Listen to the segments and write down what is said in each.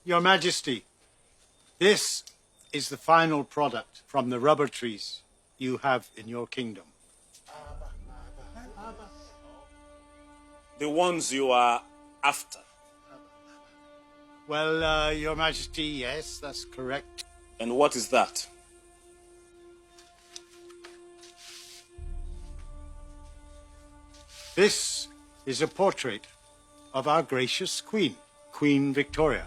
Your Majesty, this is the final product from the rubber trees you have in your kingdom. The ones you are after. Well, Your Majesty, yes, that's correct. And what is that? This is a portrait of our gracious Queen, Queen Victoria.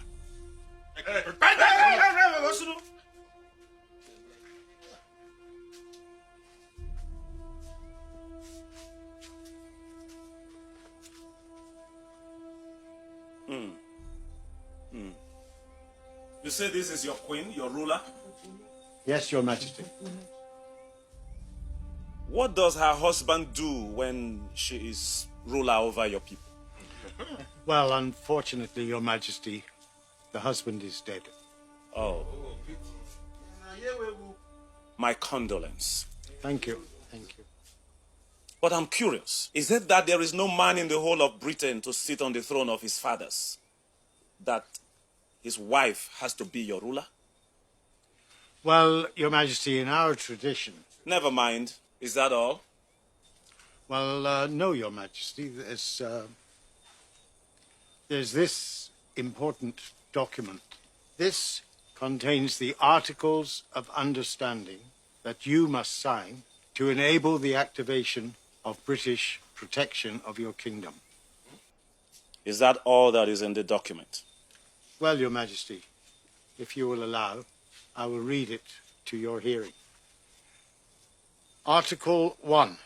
You say this is your queen, your ruler? Yes, Your Majesty. What does her husband do when she is ruler over your people? Well, unfortunately, Your Majesty, the husband is dead. Oh. My condolence. Thank you. Thank you. But I'm curious. Is it that there is no man in the whole of Britain to sit on the throne of his fathers? That his wife has to be your ruler? Well, Your Majesty, in our tradition... Never mind. Is that all? Well, no, Your Majesty. There's this important document. This contains the Articles of Understanding that you must sign to enable the activation of British protection of your kingdom. Is that all that is in the document? Well, Your Majesty, if you will allow, I will read it to your hearing. Article 1.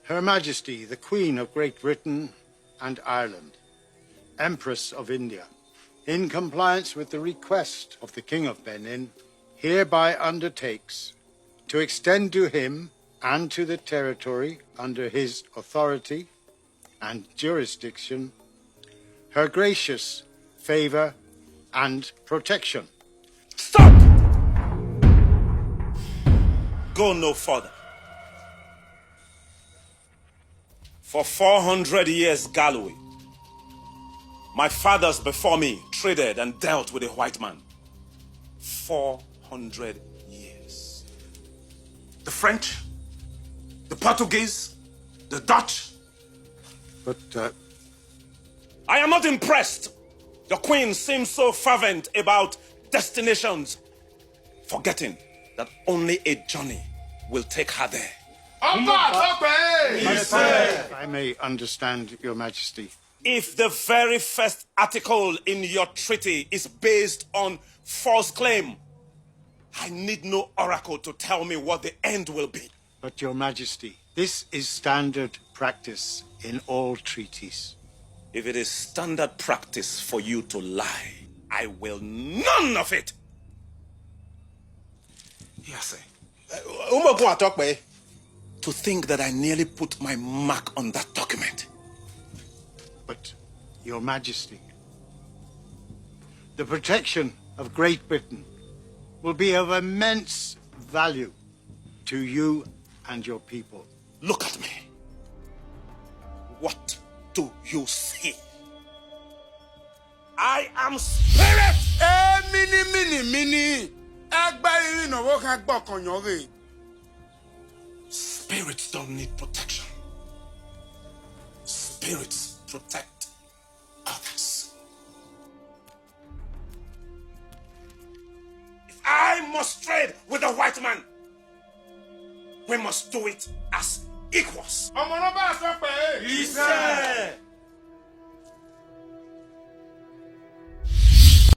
Her Majesty, the Queen of Great Britain and Ireland, Empress of India, in compliance with the request of the King of Benin, hereby undertakes to extend to him and to the territory under his authority and jurisdiction her gracious favor and protection. Stop! Go no further. For 400 years, Galloway, my fathers before me traded and dealt with a white man. 400 years. The French, the Portuguese, the Dutch. But, I am not impressed. Your queen seems so fervent about destinations, forgetting that only a journey will take her there. if I may understand, Your Majesty. If the very first article in your treaty is based on false claim, I need no oracle to tell me what the end will be. But, Your Majesty, this is standard practice in all treaties. If it is standard practice for you to lie, I will none of it. Yes, to think that I nearly put my mark on that document. But, Your Majesty, the protection of Great Britain will be of immense value to you and your people. Look at me. What do you see? I am spirit! Spirits don't need protection. Spirits protect others. If I must trade with a white man, we must do it as equals.